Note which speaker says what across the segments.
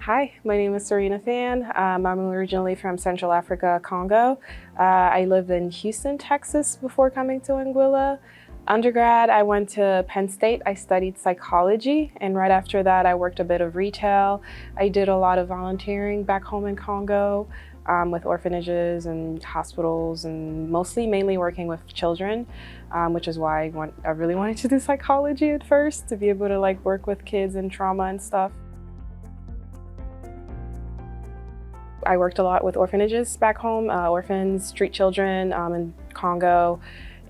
Speaker 1: Hi, my name is Sereina. I'm originally from Central Africa, Congo. I lived in Houston, Texas before coming to Anguilla. Undergrad, I went to Penn State. I studied psychology, and right after that, I worked a bit of retail. I did a lot of volunteering back home in Congo with orphanages and hospitals, and mainly working with children, which is why I really wanted to do psychology at first, to be able to work with kids and trauma and stuff. I worked a lot with orphanages back home, orphans, street children in Congo,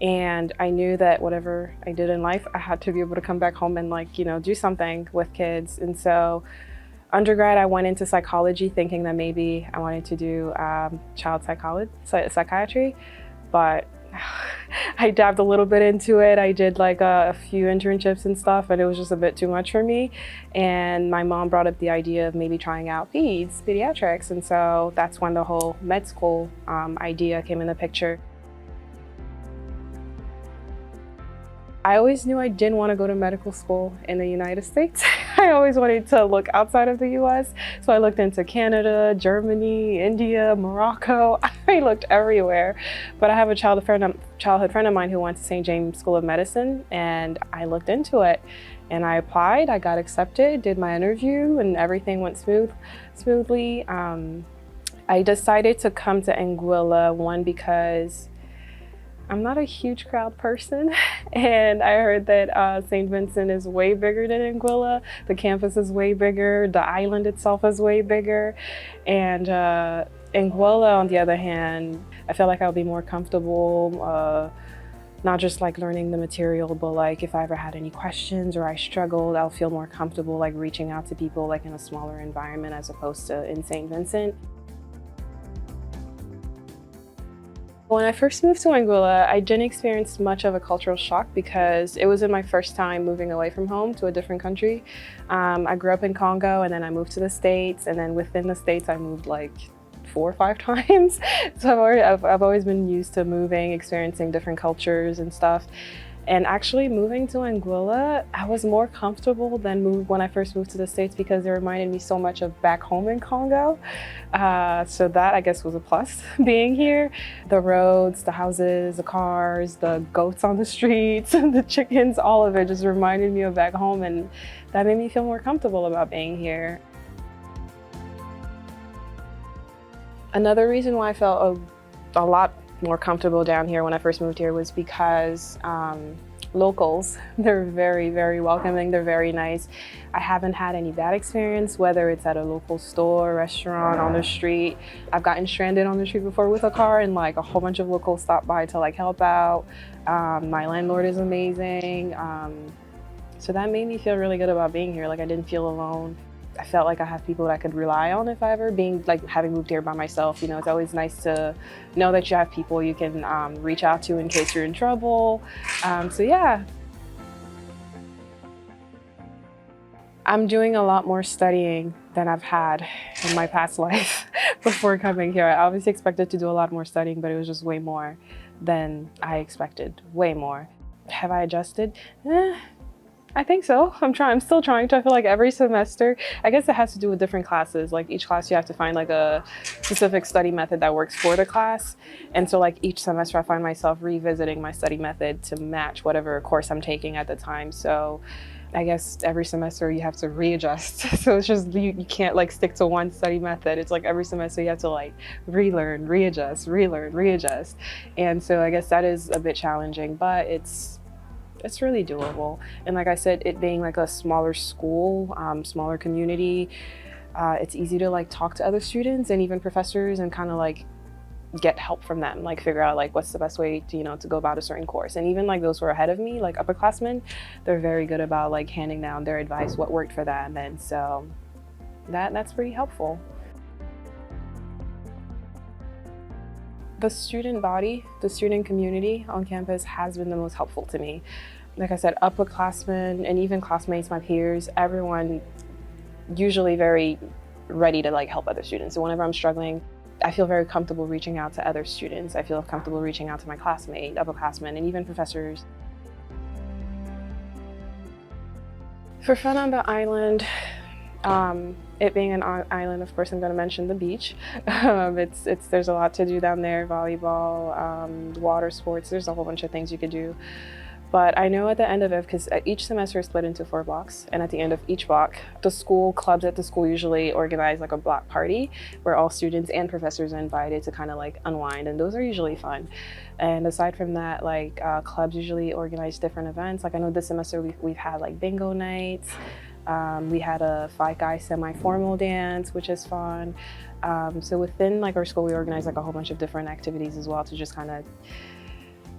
Speaker 1: and I knew that whatever I did in life, I had to be able to come back home and do something with kids. And so undergrad, I went into psychology thinking that maybe I wanted to do child psychiatry, but I dabbed a little bit into it. I did a few internships and stuff, and it was just a bit too much for me. And my mom brought up the idea of maybe trying out pediatrics. And so that's when the whole med school idea came in the picture. I always knew I didn't want to go to medical school in the United States. I always wanted to look outside of the US. So I looked into Canada, Germany, India, Morocco. I looked everywhere. But I have a childhood friend of mine who went to St. James School of Medicine, and I looked into it. And I applied, I got accepted, did my interview, and everything went smoothly. I decided to come to Anguilla, one, because I'm not a huge crowd person, and I heard that St. Vincent is way bigger than Anguilla. The campus is way bigger, the island itself is way bigger, and Anguilla, on the other hand, I felt like I would be more comfortable, not just learning the material, but if I ever had any questions or I struggled, I'll feel more comfortable reaching out to people in a smaller environment as opposed to in St. Vincent. When I first moved to Anguilla, I didn't experience much of a cultural shock because it wasn't my first time moving away from home to a different country. I grew up in Congo, and then I moved to the States, and then within the States I moved 4 or 5 times. So I've always been used to moving, experiencing different cultures and stuff. And actually moving to Anguilla, I was more comfortable than when I first moved to the States because it reminded me so much of back home in Congo. So that, I guess, was a plus being here. The roads, the houses, the cars, the goats on the streets, the chickens, all of it just reminded me of back home, and that made me feel more comfortable about being here. Another reason why I felt a lot more comfortable down here when I first moved here was because locals, they're very, very welcoming, they're very nice. I haven't had any bad experience, whether it's at a local store, restaurant, on the street. I've gotten stranded on the street before with a car, and a whole bunch of locals stopped by to help out. My landlord is amazing. So that made me feel really good about being here. I didn't feel alone. I felt like I have people that I could rely on if I ever, having moved here by myself, it's always nice to know that you have people you can reach out to in case you're in trouble. So yeah. I'm doing a lot more studying than I've had in my past life before coming here. I obviously expected to do a lot more studying, but it was just way more than I expected, way more. Have I adjusted? I think so. I'm still trying to. I feel like every semester, I guess it has to do with different classes. Each class you have to find a specific study method that works for the class. And so each semester I find myself revisiting my study method to match whatever course I'm taking at the time. So I guess every semester you have to readjust. So it's just, you can't stick to one study method. It's every semester you have to relearn, readjust, relearn, readjust. And so I guess that is a bit challenging, but it's really doable. And like I said, it being a smaller school, smaller community, it's easy to talk to other students and even professors and kind of get help from them, figure out what's the best way to to go about a certain course. And even those who are ahead of me, upperclassmen, they're very good about handing down their advice, what worked for them. And so that's pretty helpful. The student body, the student community on campus has been the most helpful to me. Like I said, upperclassmen and even classmates, my peers, everyone usually very ready to help other students. So whenever I'm struggling, I feel very comfortable reaching out to other students. I feel comfortable reaching out to my classmate, upperclassmen, and even professors. For fun on the island, It being an island, of course, I'm going to mention the beach. There's a lot to do down there: volleyball, water sports. There's a whole bunch of things you could do. But I know at the end of it, because each semester is split into 4 blocks, and at the end of each block, the school clubs at the school usually organize like a block party where all students and professors are invited to kind of like unwind, and those are usually fun. And aside from that, like clubs usually organize different events. Like I know this semester we've had like bingo nights. We had a Phi Chi semi-formal dance, which is fun. So within like our school, we organize like a whole bunch of different activities as well to just kind of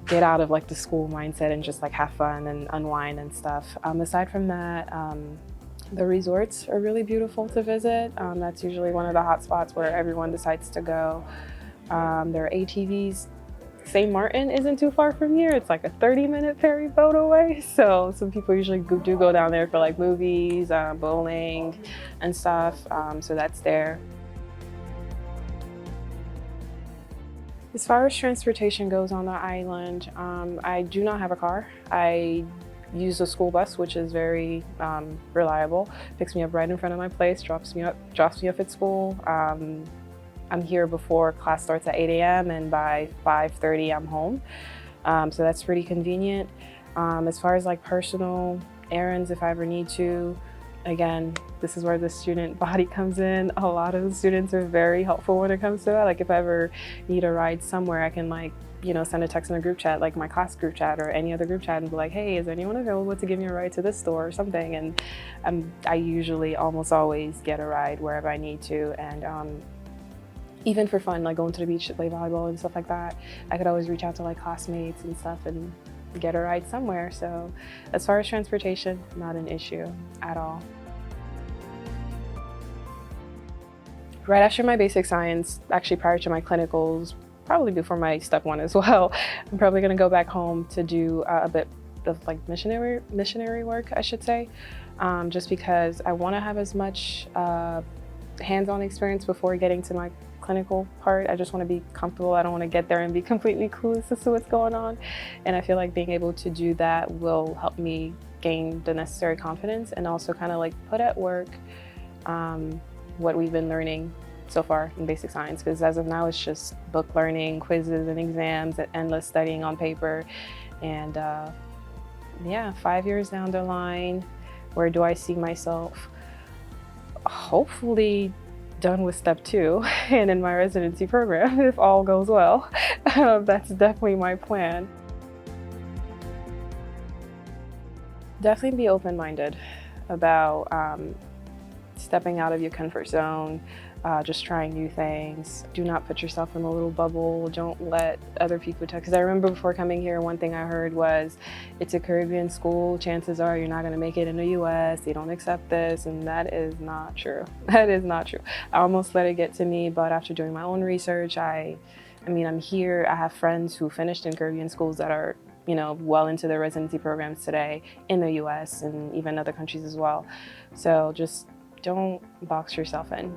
Speaker 1: get out of like the school mindset and just like have fun and unwind and stuff. Aside from that, the resorts are really beautiful to visit. That's usually one of the hot spots where everyone decides to go. There are ATVs. St. Martin isn't too far from here. It's like a 30-minute ferry boat away. So some people usually do go down there for like movies, bowling and stuff. So that's there. As far as transportation goes on the island, I do not have a car. I use a school bus, which is very reliable. Picks me up right in front of my place, drops me off at school. I'm here before class starts at 8 a.m. and by 5:30 I'm home. So that's pretty convenient. As far as like personal errands, if I ever need to, again, this is where the student body comes in. A lot of the students are very helpful when it comes to that. Like if I ever need a ride somewhere, I can like, send a text in a group chat, like my class group chat or any other group chat, and be like, hey, is anyone available to give me a ride to this store or something? And I usually almost always get a ride wherever I need to. And even for fun, like going to the beach to play volleyball and stuff like that, I could always reach out to like classmates and stuff and get a ride somewhere. So as far as transportation, not an issue at all. Right after my basic science, actually prior to my clinicals, probably before my step 1 as well, I'm probably gonna go back home to do a bit of like missionary work, I should say, just because I wanna have as much hands-on experience before getting to my clinical part. I just want to be comfortable. I don't want to get there and be completely clueless as to what's going on. And I feel like being able to do that will help me gain the necessary confidence and also kind of like put at work what we've been learning so far in basic science. Because as of now, it's just book learning, quizzes and exams, and endless studying on paper. And yeah, 5 years down the line, where do I see myself? Hopefully done with step 2 and in my residency program, if all goes well. That's definitely my plan. Definitely be open-minded about stepping out of your comfort zone, just trying new things. Do not put yourself in a little bubble. Don't let other people tell, because I remember before coming here, one thing I heard was, it's a Caribbean school, chances are you're not gonna make it in the US, they don't accept this, and that is not true. That is not true. I almost let it get to me, but after doing my own research, I mean, I'm here, I have friends who finished in Caribbean schools that are, well into their residency programs today in the US and even other countries as well. So just don't box yourself in.